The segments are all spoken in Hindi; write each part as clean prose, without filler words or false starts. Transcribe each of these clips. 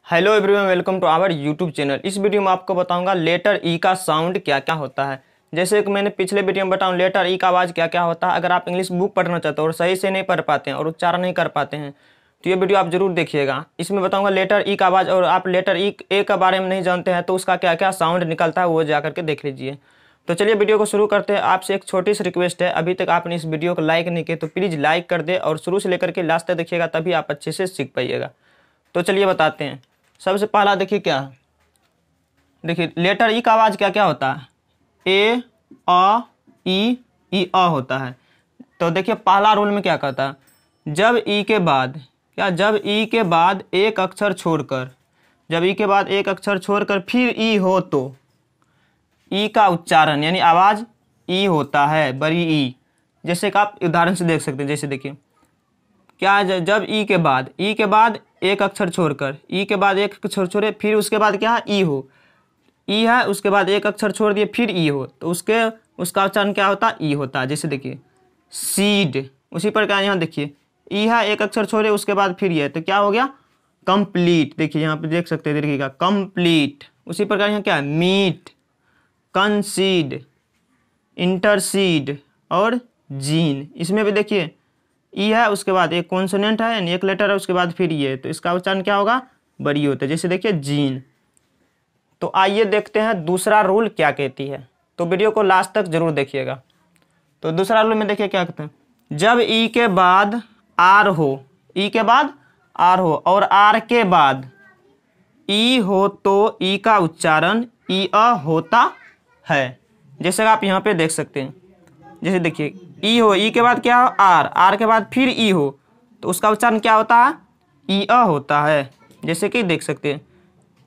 Hello everyone, welcome to our YouTube channel. इस वीडियो में आपको बताऊंगा लेटर ई का साउंड क्या क्या होता है। जैसे कि मैंने पिछले वीडियो में बताऊं लेटर ई का आवाज़ क्या क्या होता है। अगर आप इंग्लिश बुक पढ़ना चाहते हो और सही से नहीं पढ़ पाते हैं और उच्चारण नहीं कर पाते हैं तो ये वीडियो आप जरूर देखिएगा। इसमें बताऊंगा लेटर ई का आवाज़, और आप लेटर ई ए के बारे में नहीं जानते हैं तो उसका क्या क्या साउंड निकलता है वो जा करके देख लीजिए। तो चलिए वीडियो को शुरू करते हैं। आपसे एक छोटी सी रिक्वेस्ट है, अभी तक आपने इस वीडियो को लाइक नहीं किया तो प्लीज़ लाइक कर दे और शुरू से लेकर के लास्ट तक देखिएगा, तभी आप अच्छे से सीख पाइएगा। तो चलिए बताते हैं। सबसे पहला देखिए क्या है। देखिए लेटर ई का आवाज़ क्या क्या होता है। ए, अ, ई अ होता है। तो देखिए पहला रूल में क्या कहता है, जब ई के बाद जब ई के बाद एक अक्षर छोड़कर, जब ई के बाद एक अक्षर छोड़कर फिर ई हो तो ई का उच्चारण यानी आवाज़ ई होता है, बड़ी ई। जैसे कि आप उदाहरण से देख सकते हैं। जैसे देखिए क्या, जब ई के बाद एक अक्षर छोड़कर, ई के बाद एक अक्षर छोड़े फिर उसके बाद क्या है ई हो, ई है उसके बाद एक अक्षर छोड़ दिए फिर ई हो तो उसका उच्चारण क्या होता है, ई होता है। जैसे देखिए सीड, उसी प्रकार यहाँ देखिए ई है एक अक्षर छोड़े उसके बाद फिर ये है तो क्या हो गया, कंप्लीट। देखिए यहाँ पे देख सकते हैं, देखिएगा कंप्लीट। उसी प्रकार यहाँ क्या है, मीट, कंसीड, इंटरसीड और जीन। इसमें भी देखिए ई है उसके बाद एक कॉन्सोनेंट है यानी एक लेटर है उसके बाद फिर ये, तो इसका उच्चारण क्या होगा, बड़ी होता है। जैसे देखिए जीन। तो आइए देखते हैं दूसरा रूल क्या कहती है। तो वीडियो को लास्ट तक जरूर देखिएगा। तो दूसरा रूल में देखिए क्या कहते हैं, जब ई के बाद आर हो, ई के बाद आर हो और आर के बाद ई हो तो ई का उच्चारण ई अ होता है। जैसे आप यहाँ पे देख सकते हैं। जैसे देखिए ई हो, ई के बाद क्या हो, आर, आर के बाद फिर ई हो तो उसका उच्चारण क्या होता है, ई अ होता है। जैसे कि देख सकते हैं।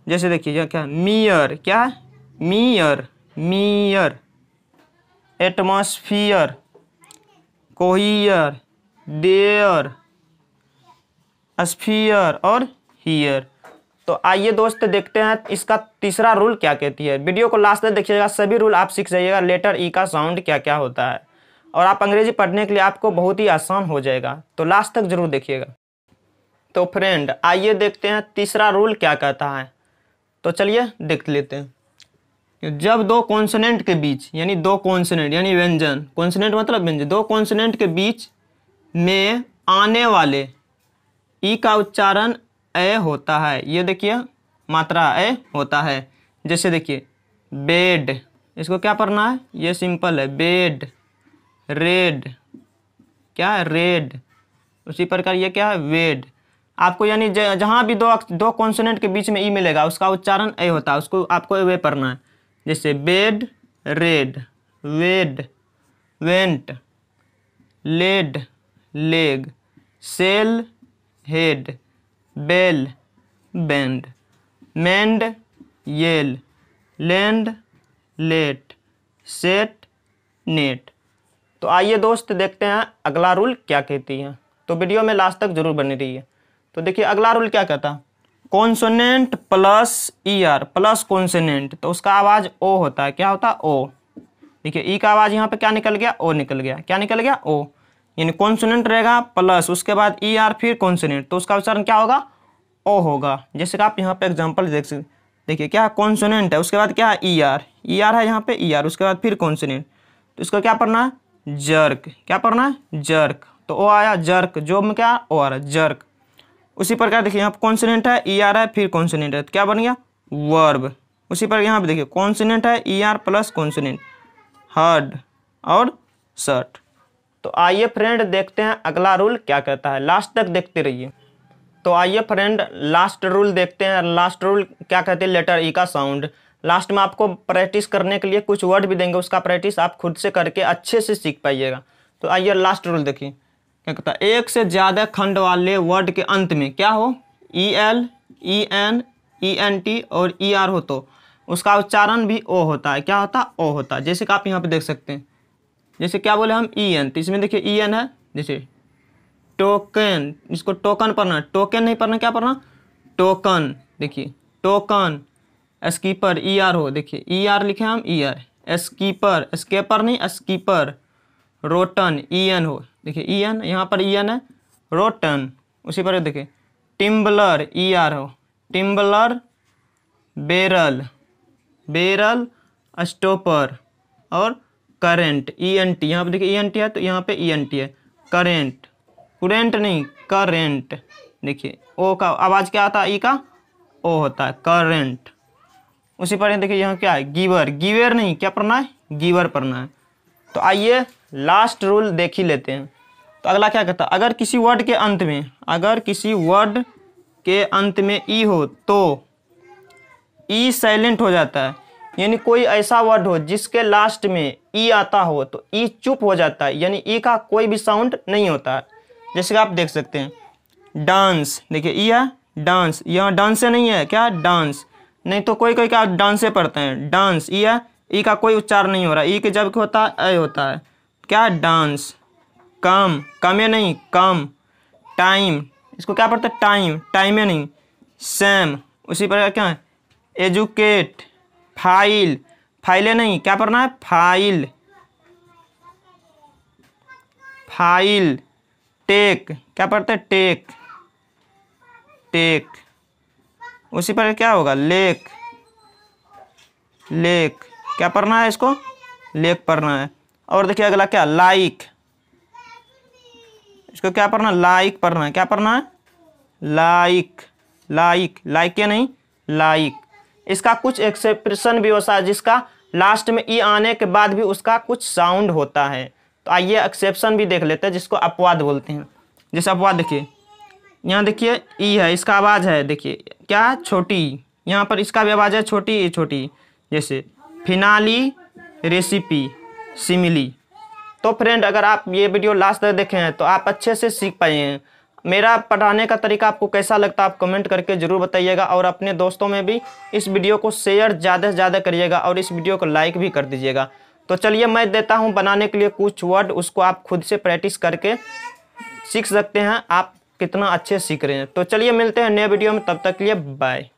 जैसे देखिए क्या, मियर, क्या है, mere, mere, atmosphere, cohere, there, sphere और हियर। तो आइए दोस्त देखते हैं इसका तीसरा रूल क्या कहती है। वीडियो को लास्ट तक देखिएगा, सभी रूल आप सीख जाइएगा लेटर ई का साउंड क्या क्या होता है, और आप अंग्रेजी पढ़ने के लिए आपको बहुत ही आसान हो जाएगा। तो लास्ट तक जरूर देखिएगा। तो फ्रेंड आइए देखते हैं तीसरा रूल क्या कहता है। तो चलिए देख लेते हैं। जब दो कॉन्सोनेंट के बीच, यानी दो कॉन्सोनेंट यानी व्यंजन, कॉन्सोनेंट मतलब व्यंजन, दो कॉन्सोनेंट के बीच में आने वाले ई का उच्चारण ए होता है। ये देखिए मात्रा ए होता है। जैसे देखिए बेड, इसको क्या पढ़ना है, ये सिंपल है, बेड। रेड, क्या है, रेड। उसी प्रकार ये क्या है, वेड। आपको यानी जहाँ भी दो कॉन्सोनेंट के बीच में ई मिलेगा उसका उच्चारण ए होता है, उसको आपको वे पढ़ना है। जैसे bed, red, wed, went, led, leg, sell, head, bell, bend, mend, yell, land, let, set, net. तो आइए दोस्त देखते हैं अगला रूल क्या कहती है। तो वीडियो में लास्ट तक जरूर बनी रहिए। तो देखिए अगला रूल क्या कहता है, consonant plus E R plus consonant, तो उसका आवाज़ ओ होता है। क्या होता है, ओ। देखिए ई का आवाज़ यहाँ पे क्या निकल गया, ओ निकल गया। क्या निकल गया, ओ। यानी कॉन्सोनेंट रहेगा प्लस उसके बाद ई आर फिर कॉन्सोनेंट, तो उसका उच्चारण क्या होगा, ओ होगा। जैसे कि आप यहाँ पे एग्जाम्पल देख सकते, देखिए क्या कॉन्सोनेंट है उसके बाद क्या है, ई आर है यहाँ पे, ई आर उसके बाद फिर कॉन्सोनेंट, तो इसको क्या पढ़ना है, जर्क। क्या पढ़ना है, जर्क। तो ओ आया जर्क, जो में क्या ओ आ रहा है, जर्क। उसी प्रकार देखिए यहाँ पे कॉन्सोनेंट है, ई आर है फिर कॉन्सोनेंट है, तो क्या बन गया, वर्ब। उसी प्रकार यहाँ पे देखिए कॉन्सोनेंट है, E R plus consonant, heard और शर्ट। तो आइए फ्रेंड देखते हैं अगला रूल क्या कहता है, लास्ट तक देखते रहिए। तो आइए फ्रेंड लास्ट रूल देखते हैं। लास्ट रूल क्या कहते हैं, लेटर ई का साउंड। लास्ट में आपको प्रैक्टिस करने के लिए कुछ वर्ड भी देंगे, उसका प्रैक्टिस आप खुद से करके अच्छे से सीख पाइएगा। तो आइए लास्ट रूल देखिए क्या कहता है, एक से ज़्यादा खंड वाले वर्ड के अंत में क्या हो, E L, E N, E N T और ई आर हो तो उसका उच्चारण भी ओ होता है। क्या होता है, ओ होता है। जैसे कि आप यहाँ पे देख सकते हैं। जैसे क्या बोले हम, ई एन, तो इसमें देखिए ई एन है। जैसे टोकन, इसको टोकन पढ़ना, टोकन नहीं पढ़ना, क्या पढ़ना, टोकन। देखिए टोकन। स्कीपर, ई आर हो, देखिए ई आर लिखे हम, ई आर। स्कीपर, स्केपर नहीं, स्कीपर। रोटन, ई एन हो, देखिए ई एन यहाँ पर ई एन है, रोटन। उसी पर देखिए टिम्बलर, ई आर हो, टिम्बलर, बेरल, बेरल स्टॉपर और करेंट, ENT। यहाँ पे देखिए ENT है तो यहाँ पे ENT है। करेंट, कुरेंट नहीं, करेंट। देखिए ओ का आवाज़ क्या आता है, ई का ओ होता है, करेंट। उसी पर देखिए यहाँ क्या है, गिवर, गिवर नहीं, क्या पढ़ना है, गिवर पढ़ना है। तो आइए लास्ट रूल देख ही लेते हैं। तो अगला क्या कहता है, अगर किसी वर्ड के अंत में, अगर किसी वर्ड के अंत में ई हो तो ई साइलेंट हो जाता है। यानी कोई ऐसा वर्ड हो जिसके लास्ट में ई आता हो तो ई चुप हो जाता है, यानी ई का कोई भी साउंड नहीं होता है। जैसे कि आप देख सकते हैं डांस, देखिए ई है डांस, यहाँ डांस नहीं है, क्या डांस नहीं, तो कोई कोई क्या डांसे पढ़ते हैं, डांस ई है, ई का कोई उच्चारण नहीं हो रहा, ई के जब होता है ए होता है, क्या डांस। कम, कमे नहीं, कम। टाइम, इसको क्या पढ़ते हैं, टाइम, टाइमे नहीं। सेम, उसी पर क्या है, एजुकेट। फाइल, फाइलें नहीं, क्या पढ़ना है, फाइल, फाइल। टेक, क्या पढ़ते हैं, टेक, टेक। उसी पर क्या होगा, लेक, लेक, क्या पढ़ना है इसको, लेक पढ़ना है। और देखिए अगला क्या, लाइक, इसको क्या पढ़ना, लाइक पढ़ना है, क्या पढ़ना है, लाइक, लाइक, लाइक या नहीं, लाइक। इसका कुछ एक्सप्रेशन भी होता है जिसका लास्ट में ई आने के बाद भी उसका कुछ साउंड होता है। तो आइए एक्सेप्शन भी देख लेते हैं जिसको अपवाद बोलते हैं। जैसे अपवाद देखिए, यहाँ देखिए ई है, इसका आवाज़ है, देखिए क्या, छोटी, यहाँ पर इसका भी आवाज़ है, छोटी छोटी। जैसे फिनाली, रेसिपी, सिमिली। तो फ्रेंड अगर आप ये वीडियो लास्ट तक देखे हैं तो आप अच्छे से सीख पाए हैं। मेरा पढ़ाने का तरीका आपको कैसा लगता है आप कमेंट करके ज़रूर बताइएगा, और अपने दोस्तों में भी इस वीडियो को शेयर ज़्यादा से ज़्यादा करिएगा और इस वीडियो को लाइक भी कर दीजिएगा। तो चलिए मैं देता हूँ बनाने के लिए कुछ वर्ड, उसको आप खुद से प्रैक्टिस करके सीख सकते हैं आप कितना अच्छे सीख रहे हैं। तो चलिए मिलते हैं नए वीडियो में, तब तक के लिए बाय।